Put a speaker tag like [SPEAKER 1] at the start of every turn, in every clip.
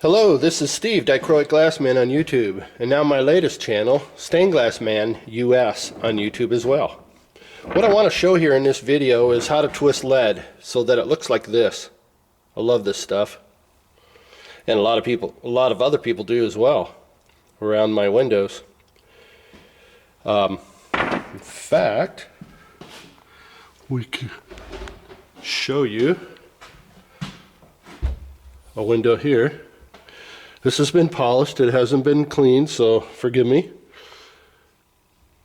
[SPEAKER 1] Hello, this is Steve, Dichroic Glassman on YouTube, and now my latest channel, Stained Glass Man US on YouTube as well. What I want to show here in this video is how to twist lead so that it looks like this. I love this stuff, and a lot of other people do as well around my windows. In fact, we can show you a window here. This has been polished, it hasn't been cleaned, so forgive me.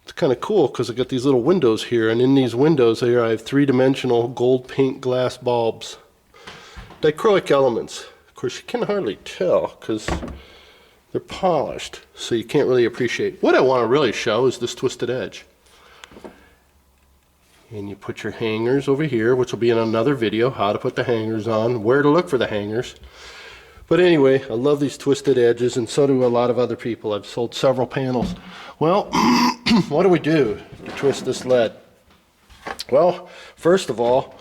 [SPEAKER 1] It's kind of cool because I got these little windows here, and in these windows here I have three-dimensional gold paint glass bulbs. Dichroic elements. Of course you can hardly tell because they're polished, so you can't really appreciate. What I want to really show is this twisted edge. And you put your hangers over here, which will be in another video, how to put the hangers on, where to look for the hangers. But anyway, I love these twisted edges, and so do a lot of other people. I've sold several panels. Well, what do we do to twist this lead? Well, first of all,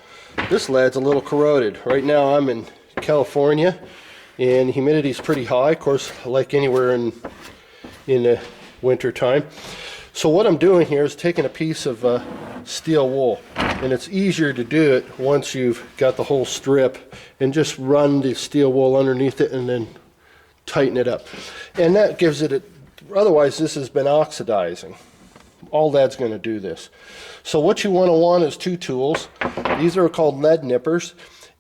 [SPEAKER 1] this lead's a little corroded. Right now I'm in California, and humidity's pretty high, of course, like anywhere in the winter time. So what I'm doing here is taking a piece of steel wool, and it's easier to do it once you've got the whole strip, and just run the steel wool underneath it and then tighten it up, and that gives it otherwise this has been oxidizing. All that's going to do this. So what you want is two tools. These are called lead nippers,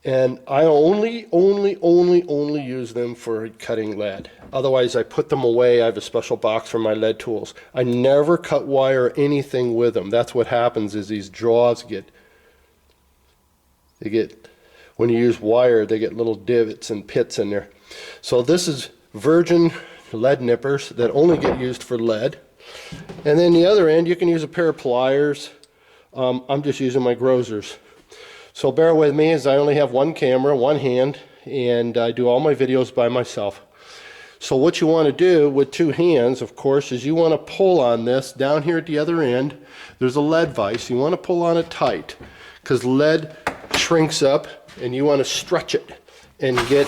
[SPEAKER 1] and I only use them for cutting lead. Otherwise I put them away. I have a special box for my lead tools. I never cut wire or anything with them. That's what happens, is these jaws when you use wire, they get little divots and pits in there. So this is virgin lead nippers that only get used for lead. And then the other end, you can use a pair of pliers. I'm just using my Grozers. So bear with me, as I only have one camera, one hand, and I do all my videos by myself. So what you want to do with two hands, of course, is you want to pull on this. Down here at the other end, there's a lead vise. You want to pull on it tight, because lead shrinks up, and you want to stretch it and get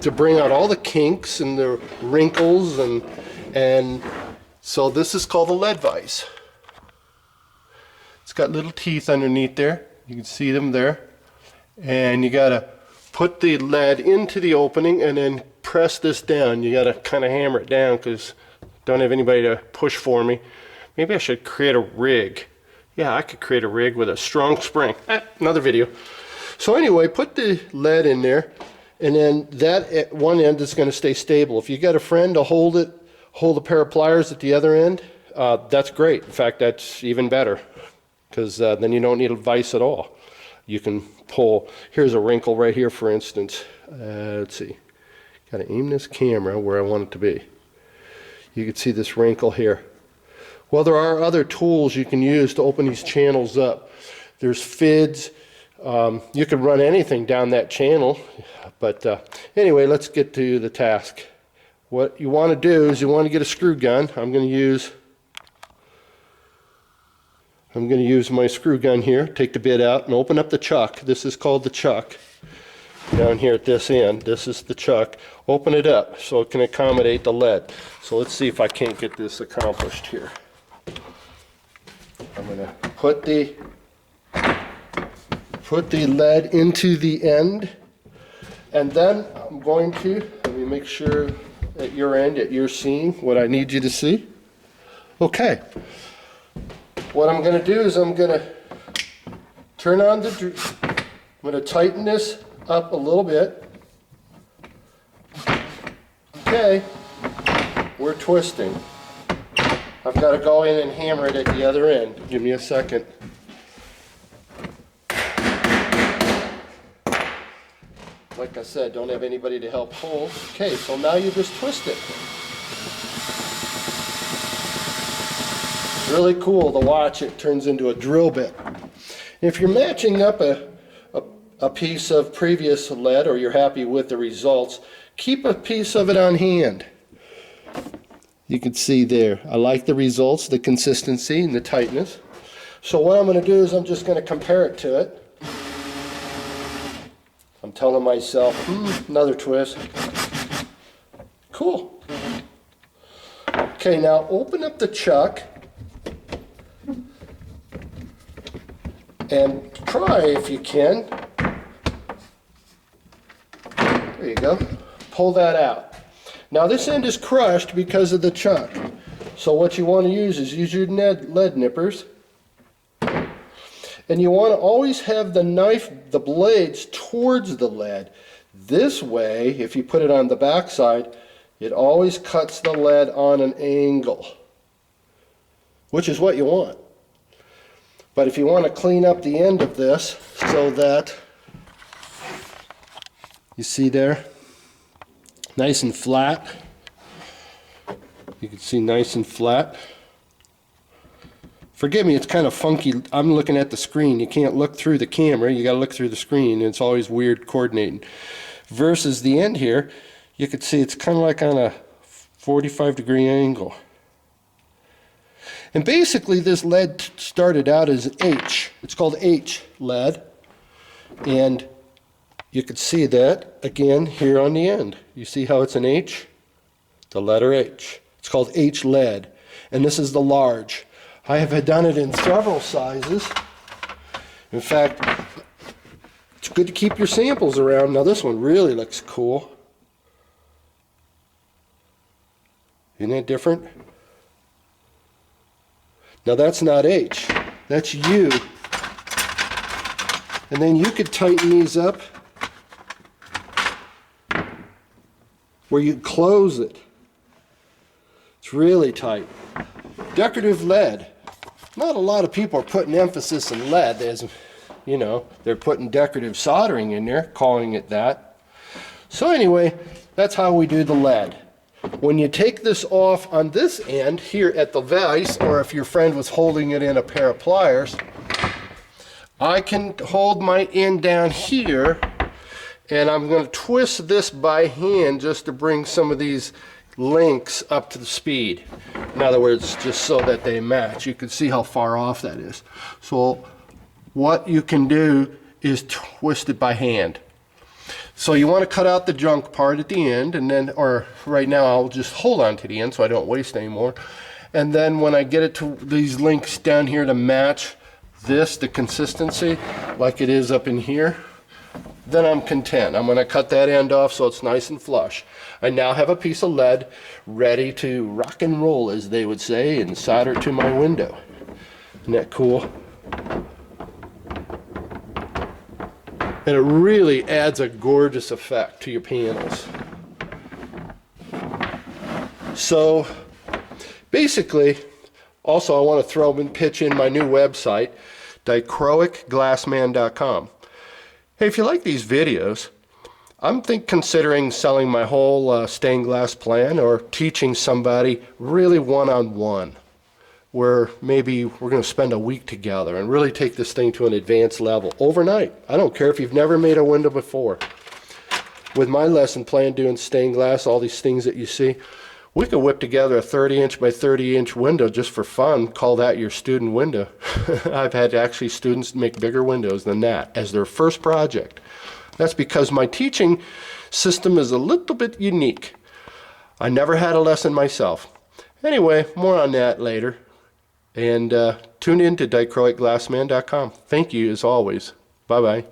[SPEAKER 1] to bring out all the kinks and the wrinkles, and so this is called a lead vise. It's got little teeth underneath there. You can see them there, and you got to put the lead into the opening and then press this down. You got to kind of hammer it down because I don't have anybody to push for me. Maybe I should create a rig. Yeah, I could create a rig with a strong spring. Another video. So anyway, put the lead in there, and then that at one end is going to stay stable. If you got a friend to hold a pair of pliers at the other end, that's great. In fact, that's even better, because then you don't need a vise at all. You can pull. Here's a wrinkle right here, for instance. Let's see. Got to aim this camera where I want it to be. You can see this wrinkle here. Well, there are other tools you can use to open these channels up. There's FIDs. You can run anything down that channel, but anyway, let's get to the task. What you want to do is you want to get a screw gun. I'm going to use my screw gun here. Take the bit out and open up the chuck. This is called the chuck. Down here at this end, this is the chuck. Open it up so it can accommodate the lead. So let's see if I can't get this accomplished here. I'm going to put the lead into the end, and then I'm going to, let me make sure at your end that you're seeing what I need you to see. Okay. What I'm going to do is I'm going to turn on I'm going to tighten this up a little bit. Okay, we're twisting. I've got to go in and hammer it at the other end. Give me a second. Like I said, don't have anybody to help pull. Okay, so now you just twist it. Really cool to watch. It turns into a drill bit. If you're matching up a piece of previous lead, or you're happy with the results, keep a piece of it on hand. You can see there, I like the results, the consistency and the tightness. So what I'm going to do is I'm just going to compare it to it. I'm telling myself, another twist. Cool. Okay, now open up the chuck and try, if you can. There you go. Pull that out. Now this end is crushed because of the chuck. So what you want to use is use your lead nippers. And you want to always have the knife, the blades towards the lead. This way, if you put it on the back side, it always cuts the lead on an angle, which is what you want. But if you want to clean up the end of this so that, you see there, nice and flat. You can see nice and flat. Forgive me, it's kind of funky. I'm looking at the screen. You can't look through the camera. You got to look through the screen, and it's always weird coordinating. Versus the end here, you can see it's kind of like on a 45-degree angle. And basically this lead started out as H. It's called H lead. And you can see that again here on the end. You see how it's an H? The letter H. It's called H lead. And this is the large. I have done it in several sizes. In fact, it's good to keep your samples around. Now this one really looks cool. Isn't that different? Now that's not H, that's U. And then you could tighten these up where you close it. It's really tight. Decorative lead. Not a lot of people are putting emphasis on lead. As you know, they're putting decorative soldering in there, calling it that. So anyway, that's how we do the lead. When you take this off on this end here at the vise, or if your friend was holding it in a pair of pliers, I can hold my end down here, and I'm going to twist this by hand just to bring some of these links up to the speed. In other words, just so that they match. You can see how far off that is. So what you can do is twist it by hand. So you want to cut out the junk part at the end, and then, or right now I'll just hold on to the end so I don't waste any more. And then when I get it to these links down here to match this, the consistency, like it is up in here, then I'm content. I'm going to cut that end off so it's nice and flush. I now have a piece of lead ready to rock and roll, as they would say, and solder to my window. Isn't that cool? And it really adds a gorgeous effect to your panels. So basically, also I want to throw and pitch in my new website, Dichroicglassman.com. Hey, if you like these videos, I'm considering selling my whole stained glass plan, or teaching somebody really one-on-one, where maybe we're going to spend a week together and really take this thing to an advanced level overnight. I don't care if you've never made a window before. With my lesson plan doing stained glass, all these things that you see, we could whip together a 30-inch by 30-inch window just for fun. Call that your student window. I've had actually students make bigger windows than that as their first project. That's because my teaching system is a little bit unique. I never had a lesson myself. Anyway, more on that later. And tune in to Dichroicglassman.com. Thank you as always. Bye-bye.